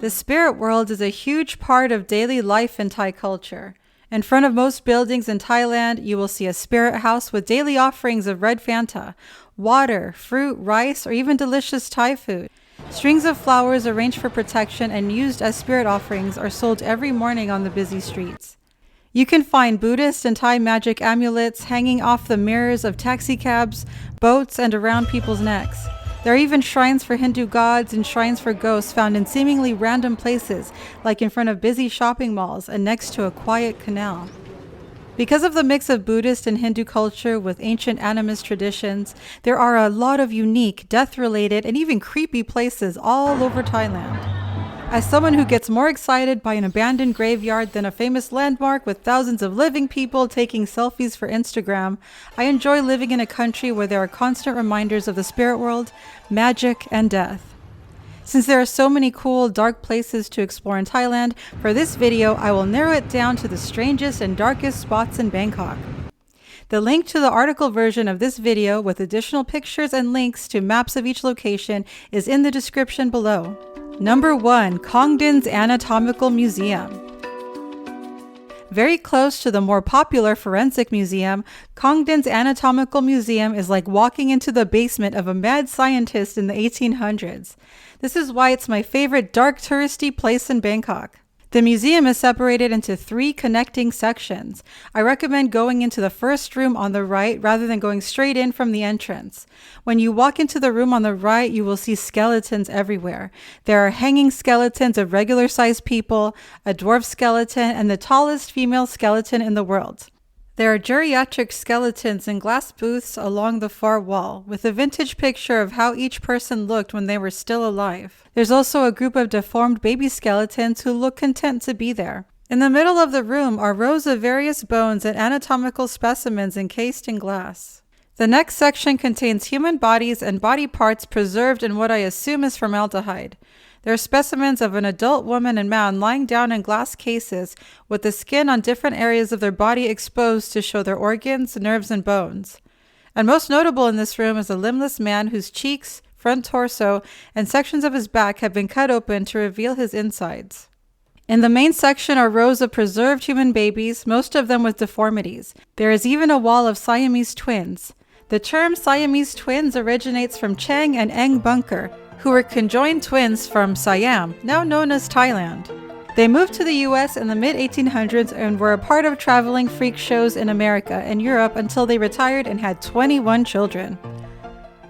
The spirit world is a huge part of daily life in Thai culture. In front of most buildings in Thailand, you will see a spirit house with daily offerings of red Fanta, water, fruit, rice, or even delicious Thai food. Strings of flowers arranged for protection and used as spirit offerings are sold every morning on the busy streets. You can find Buddhist and Thai magic amulets hanging off the mirrors of taxicabs, boats, and around people's necks. There are even shrines for Hindu gods and shrines for ghosts found in seemingly random places, like in front of busy shopping malls and next to a quiet canal. Because of the mix of Buddhist and Hindu culture with ancient animist traditions, there are a lot of unique, death-related, and even creepy places all over Thailand. As someone who gets more excited by an abandoned graveyard than a famous landmark with thousands of living people taking selfies for Instagram, I enjoy living in a country where there are constant reminders of the spirit world, magic, and death. Since there are so many cool, dark places to explore in Thailand, for this video I will narrow it down to the strangest and darkest spots in Bangkok. The link to the article version of this video with additional pictures and links to maps of each location is in the description below. Number 1. Congden's Anatomical Museum. Very close to the more popular Forensic Museum, Congden's Anatomical Museum is like walking into the basement of a mad scientist in the 1800s. This is why it's my favorite dark touristy place in Bangkok. The museum is separated into 3 connecting sections. I recommend going into the first room on the right rather than going straight in from the entrance. When you walk into the room on the right, you will see skeletons everywhere. There are hanging skeletons of regular-sized people, a dwarf skeleton, and the tallest female skeleton in the world. There are geriatric skeletons in glass booths along the far wall, with a vintage picture of how each person looked when they were still alive. There's also a group of deformed baby skeletons who look content to be there. In the middle of the room are rows of various bones and anatomical specimens encased in glass. The next section contains human bodies and body parts preserved in what I assume is formaldehyde. There are specimens of an adult woman and man lying down in glass cases with the skin on different areas of their body exposed to show their organs, nerves, and bones. And most notable in this room is a limbless man whose cheeks, front torso, and sections of his back have been cut open to reveal his insides. In the main section are rows of preserved human babies, most of them with deformities. There is even a wall of Siamese twins. The term Siamese twins originates from Chang and Eng Bunker, who were conjoined twins from Siam, now known as Thailand. They moved to the US in the mid-1800s and were a part of traveling freak shows in America and Europe until they retired and had 21 children.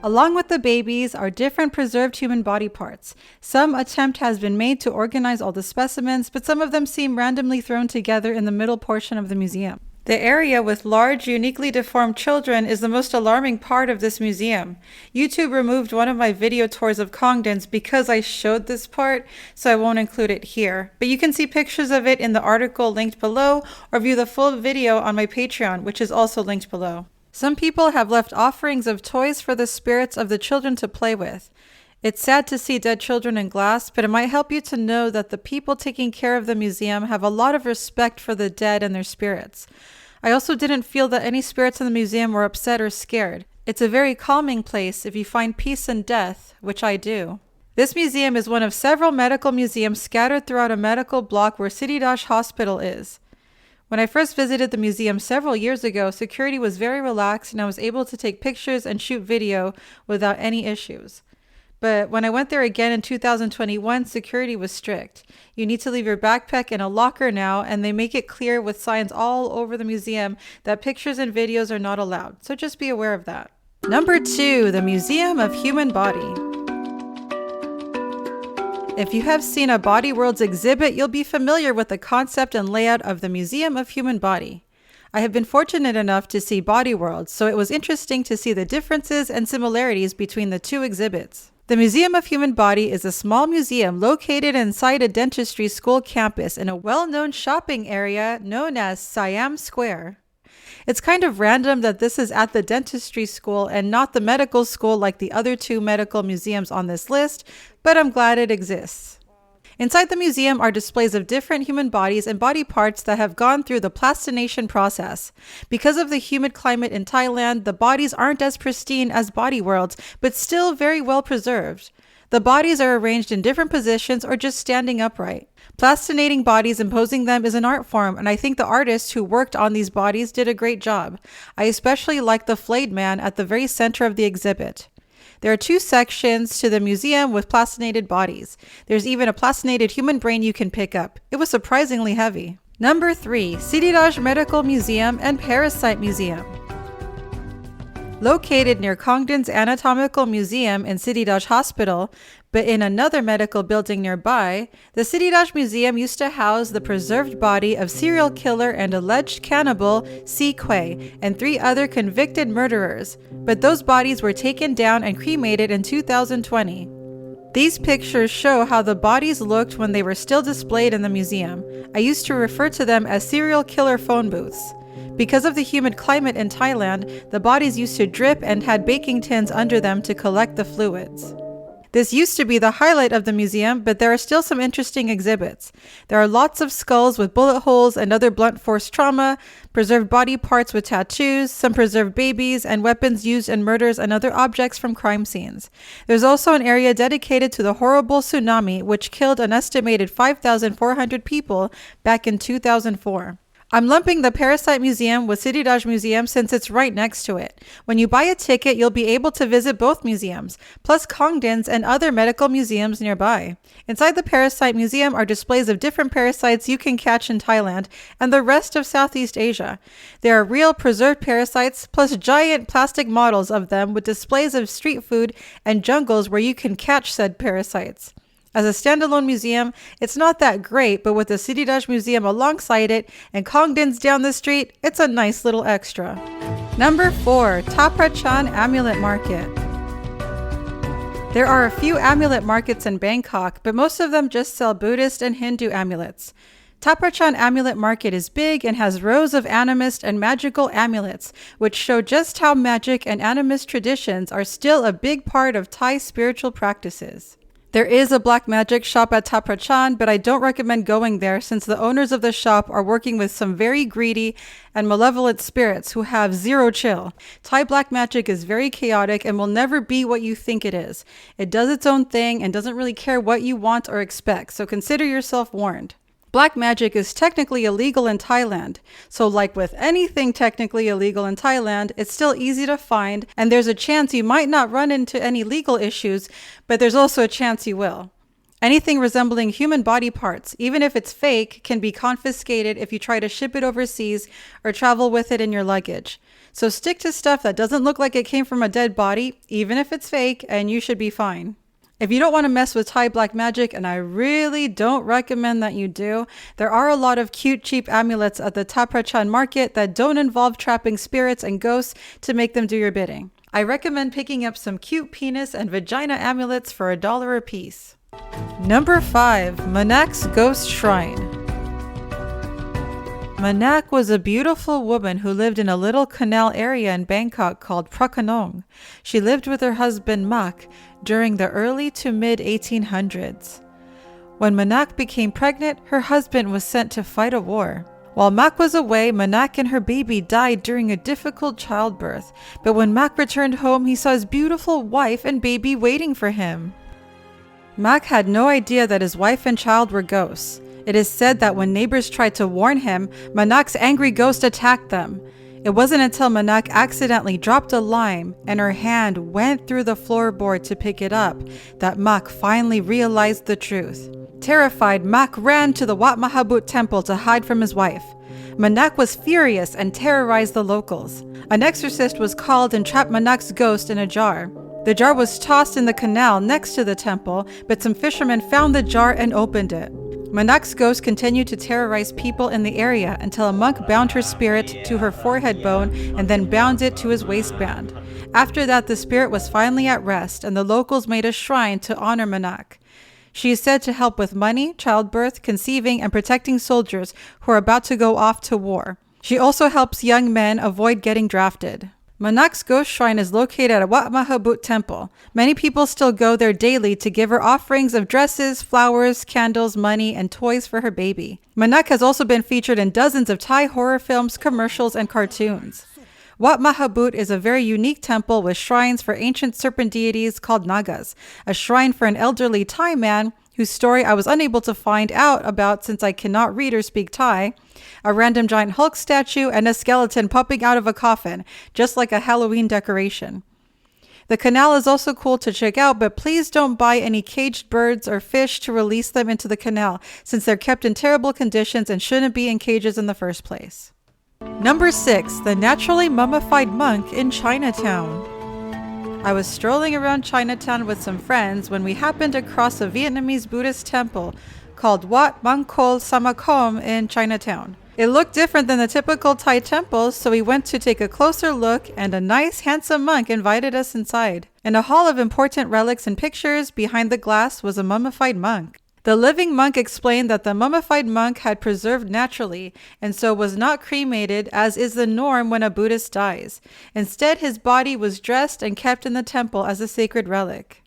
Along with the babies are different preserved human body parts. Some attempt has been made to organize all the specimens, but some of them seem randomly thrown together in the middle portion of the museum. The area with large, uniquely deformed children is the most alarming part of this museum. YouTube removed one of my video tours of Congden's because I showed this part, so I won't include it here. But you can see pictures of it in the article linked below, or view the full video on my Patreon, which is also linked below. Some people have left offerings of toys for the spirits of the children to play with. It's sad to see dead children in glass, but it might help you to know that the people taking care of the museum have a lot of respect for the dead and their spirits. I also didn't feel that any spirits in the museum were upset or scared. It's a very calming place if you find peace in death, which I do. This museum is one of several medical museums scattered throughout a medical block where Siriraj Hospital is. When I first visited the museum several years ago, security was very relaxed and I was able to take pictures and shoot video without any issues. But when I went there again in 2021, security was strict. You need to leave your backpack in a locker now, and they make it clear with signs all over the museum that pictures and videos are not allowed. So just be aware of that. Number 2, the Museum of Human Body. If you have seen a Body Worlds exhibit, you'll be familiar with the concept and layout of the Museum of Human Body. I have been fortunate enough to see Body Worlds, so it was interesting to see the differences and similarities between the 2 exhibits. The Museum of Human Body is a small museum located inside a dentistry school campus in a well-known shopping area known as Siam Square. It's kind of random that this is at the dentistry school and not the medical school like the other 2 medical museums on this list, but I'm glad it exists. Inside the museum are displays of different human bodies and body parts that have gone through the plastination process. Because of the humid climate in Thailand, the bodies aren't as pristine as Body Worlds, but still very well preserved. The bodies are arranged in different positions or just standing upright. Plastinating bodies and posing them is an art form, and I think the artists who worked on these bodies did a great job. I especially like the flayed man at the very center of the exhibit. There are 2 sections to the museum with plastinated bodies. There's even a plastinated human brain you can pick up. It was surprisingly heavy. Number 3, Siriraj Medical Museum and Parasite Museum. Located near Congden's Anatomical Museum in Siriraj Hospital, but in another medical building nearby, the Siriraj Museum used to house the preserved body of serial killer and alleged cannibal Si Kwai and 3 other convicted murderers, but those bodies were taken down and cremated in 2020. These pictures show how the bodies looked when they were still displayed in the museum. I used to refer to them as serial killer phone booths. Because of the humid climate in Thailand, the bodies used to drip and had baking tins under them to collect the fluids. This used to be the highlight of the museum, but there are still some interesting exhibits. There are lots of skulls with bullet holes and other blunt force trauma, preserved body parts with tattoos, some preserved babies, and weapons used in murders and other objects from crime scenes. There's also an area dedicated to the horrible tsunami, which killed an estimated 5,400 people back in 2004. I'm lumping the Parasite Museum with Siriraj Museum since it's right next to it. When you buy a ticket, you'll be able to visit both museums, plus Congden's and other medical museums nearby. Inside the Parasite Museum are displays of different parasites you can catch in Thailand and the rest of Southeast Asia. There are real preserved parasites, plus giant plastic models of them with displays of street food and jungles where you can catch said parasites. As a standalone museum, it's not that great, but with the Siriraj Museum alongside it and Congden's down the street, it's a nice little extra. Number 4, Prachan Amulet Market. There are a few amulet markets in Bangkok, but most of them just sell Buddhist and Hindu amulets. Prachan Amulet Market is big and has rows of animist and magical amulets, which show just how magic and animist traditions are still a big part of Thai spiritual practices. There is a black magic shop at Prachan, but I don't recommend going there since the owners of the shop are working with some very greedy and malevolent spirits who have zero chill. Thai black magic is very chaotic and will never be what you think it is. It does its own thing and doesn't really care what you want or expect, so consider yourself warned. Black magic is technically illegal in Thailand, so like with anything technically illegal in Thailand, it's still easy to find, and there's a chance you might not run into any legal issues, but there's also a chance you will. Anything resembling human body parts, even if it's fake, can be confiscated if you try to ship it overseas or travel with it in your luggage. So stick to stuff that doesn't look like it came from a dead body, even if it's fake, and you should be fine. If you don't want to mess with Thai black magic, and I really don't recommend that you do, there are a lot of cute, cheap amulets at the Prachan market that don't involve trapping spirits and ghosts to make them do your bidding. I recommend picking up some cute penis and vagina amulets for $1 a piece. Number 5, Manak's Ghost Shrine. Manak was a beautiful woman who lived in a little canal area in Bangkok called Prachan. She lived with her husband Mak during the early to mid 1800s. When Manak became pregnant, her husband was sent to fight a war. While Mak was away, Manak and her baby died during a difficult childbirth, but when Mak returned home, he saw his beautiful wife and baby waiting for him. Mak had no idea that his wife and child were ghosts. It is said that when neighbors tried to warn him, Manak's angry ghost attacked them. It wasn't until Manak accidentally dropped a lime and her hand went through the floorboard to pick it up that Mak finally realized the truth. Terrified, Mak ran to the Wat Mahabut temple to hide from his wife. Manak was furious and terrorized the locals. An exorcist was called and trapped Manak's ghost in a jar. The jar was tossed in the canal next to the temple, but some fishermen found the jar and opened it. Manak's ghost continued to terrorize people in the area until a monk bound her spirit to her forehead bone and then bound it to his waistband. After that, the spirit was finally at rest, and the locals made a shrine to honor Manak. She is said to help with money, childbirth, conceiving, and protecting soldiers who are about to go off to war. She also helps young men avoid getting drafted. Manak's ghost shrine is located at Wat Mahabut temple. Many people still go there daily to give her offerings of dresses, flowers, candles, money, and toys for her baby. Manak has also been featured in dozens of Thai horror films, commercials, and cartoons. Wat Mahabut is a very unique temple with shrines for ancient serpent deities called Nagas, a shrine for an elderly Thai man whose story I was unable to find out about since I cannot read or speak Thai, a random giant Hulk statue, and a skeleton popping out of a coffin, just like a Halloween decoration. The canal is also cool to check out, but please don't buy any caged birds or fish to release them into the canal, since they're kept in terrible conditions and shouldn't be in cages in the first place. Number 6. The naturally mummified monk in Chinatown. I was strolling around Chinatown with some friends when we happened across a Vietnamese Buddhist temple called Wat Mangkol Samakom in Chinatown. It looked different than the typical Thai temples, so we went to take a closer look, and a nice, handsome monk invited us inside. In a hall of important relics and pictures, behind the glass was a mummified monk. The living monk explained that the mummified monk had preserved naturally, and so was not cremated, as is the norm when a Buddhist dies. Instead, his body was dressed and kept in the temple as a sacred relic.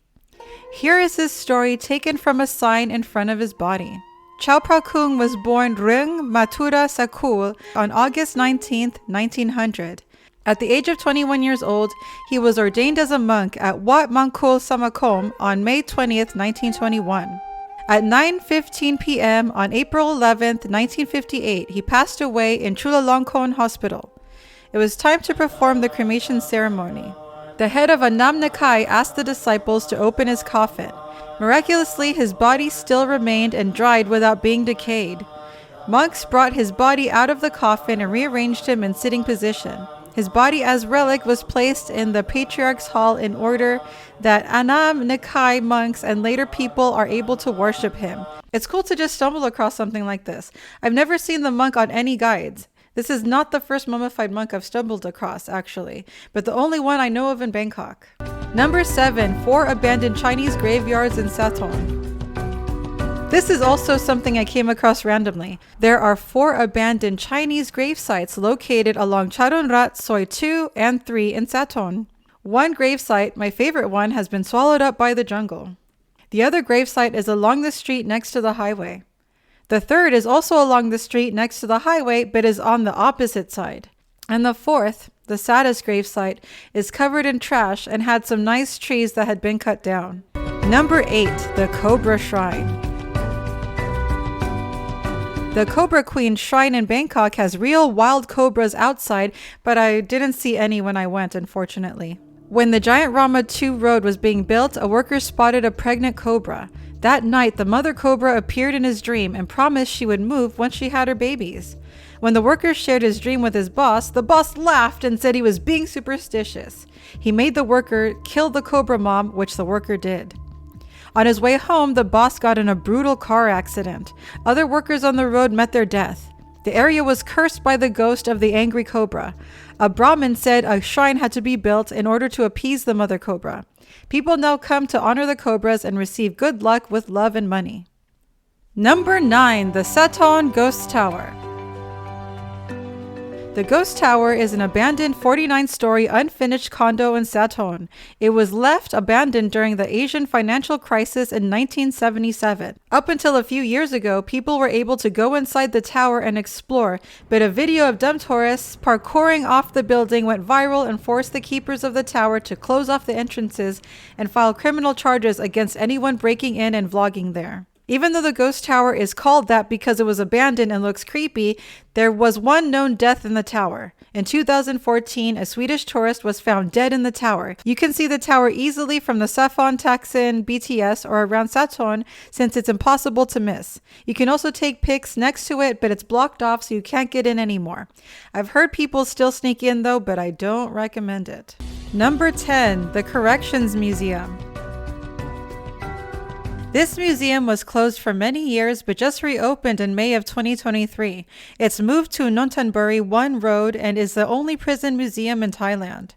Here is his story taken from a sign in front of his body. Chao Prakung was born Rung Mathura Sakul on August 19, 1900. At the age of 21 years old, he was ordained as a monk at Wat Mangkol Samakom on May 20, 1921. At 9:15 p.m. on April 11, 1958, he passed away in Chulalongkorn Hospital. It was time to perform the cremation ceremony. The head of Annam Nakai asked the disciples to open his coffin. Miraculously, his body still remained and dried without being decayed. Monks brought his body out of the coffin and rearranged him in sitting position. His body as relic was placed in the Patriarch's Hall in order that Annam Nakai monks and later people are able to worship him. It's cool to just stumble across something like this. I've never seen the monk on any guides. This is not the first mummified monk I've stumbled across, actually, but the only one I know of in Bangkok. Number 7. 4 abandoned Chinese graveyards in Sathon. This is also something I came across randomly. There are 4 abandoned Chinese grave sites located along Charonrat Soi 2 and 3 in Sathon. One grave site, my favorite one, has been swallowed up by the jungle. The other grave site is along the street next to the highway. The third is also along the street next to the highway, but is on the opposite side. And the fourth, the saddest grave site, is covered in trash and had some nice trees that had been cut down. Number 8. The Cobra Shine. The Cobra Queen Shrine in Bangkok has real wild cobras outside, but I didn't see any when I went, unfortunately. When the Giant Rama 2 road was being built, a worker spotted a pregnant cobra. That night, the mother cobra appeared in his dream and promised she would move once she had her babies. When the worker shared his dream with his boss, the boss laughed and said he was being superstitious. He made the worker kill the cobra mom, which the worker did. On his way home, the boss got in a brutal car accident. Other workers on the road met their death. The area was cursed by the ghost of the angry cobra. A Brahmin said a shrine had to be built in order to appease the mother cobra. People now come to honor the cobras and receive good luck with love and money. Number 9. The Sathon Ghost Tower. The Ghost Tower is an abandoned 49-story unfinished condo in Sathon. It was left abandoned during the Asian financial crisis in 1977. Up until a few years ago, people were able to go inside the tower and explore, but a video of dumb tourists parkouring off the building went viral and forced the keepers of the tower to close off the entrances and file criminal charges against anyone breaking in and vlogging there. Even though the ghost tower is called that because it was abandoned and looks creepy, there was one known death in the tower. In 2014, a Swedish tourist was found dead in the tower. You can see the tower easily from the Sathon Taksin BTS or around Sathon since it's impossible to miss. You can also take pics next to it, but it's blocked off so you can't get in anymore. I've heard people still sneak in though, but I don't recommend it. Number 10. The Corrections Museum. This museum was closed for many years but just reopened in May of 2023. It's moved to Nonthaburi 1 Road and is the only prison museum in Thailand.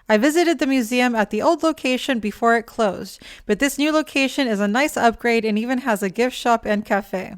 I visited the museum at the old location before it closed, but this new location is a nice upgrade and even has a gift shop and cafe.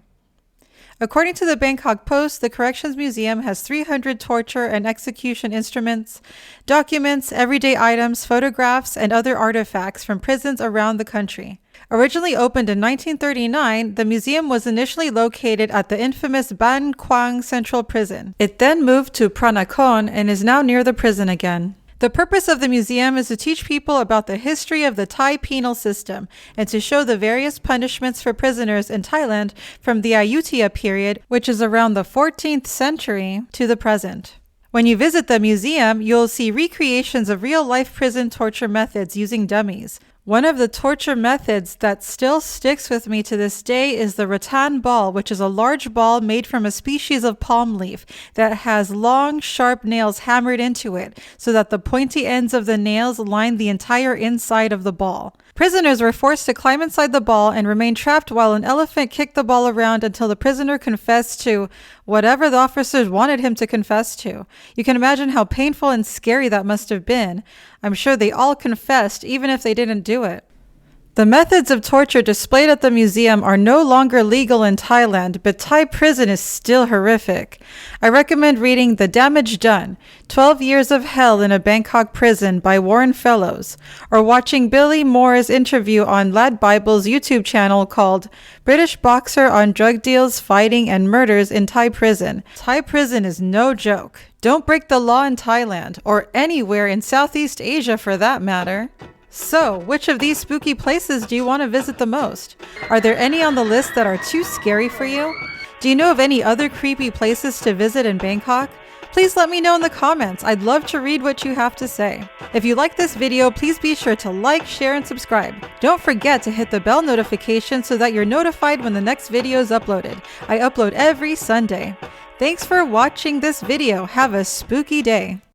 According to the Bangkok Post, the Corrections Museum has 300 torture and execution instruments, documents, everyday items, photographs, and other artifacts from prisons around the country. Originally opened in 1939, the museum was initially located at the infamous Ban Quang Central Prison. It then moved to Prachan and is now near the prison again. The purpose of the museum is to teach people about the history of the Thai penal system and to show the various punishments for prisoners in Thailand from the Ayutthaya period, which is around the 14th century, to the present. When you visit the museum, you'll see recreations of real-life prison torture methods using dummies. One of the torture methods that still sticks with me to this day is the rattan ball, which is a large ball made from a species of palm leaf that has long, sharp nails hammered into it so that the pointy ends of the nails line the entire inside of the ball. Prisoners were forced to climb inside the ball and remain trapped while an elephant kicked the ball around until the prisoner confessed to whatever the officers wanted him to confess to. You can imagine how painful and scary that must have been. I'm sure they all confessed, even if they didn't do it. The methods of torture displayed at the museum are no longer legal in Thailand, but Thai prison is still horrific. I recommend reading The Damage Done, 12 Years of Hell in a Bangkok Prison by Warren Fellows, or watching Billy Moore's interview on Lad Bible's YouTube channel called British Boxer on Drug Deals, Fighting, and Murders in Thai Prison. Thai prison is no joke. Don't break the law in Thailand, or anywhere in Southeast Asia for that matter. So, which of these spooky places do you want to visit the most? Are there any on the list that are too scary for you? Do you know of any other creepy places to visit in Bangkok? Please let me know in the comments. I'd love to read what you have to say. If you like this video, please be sure to like, share, and subscribe. Don't forget to hit the bell notification so that you're notified when the next video is uploaded. I upload every Sunday. Thanks for watching this video. Have a spooky day.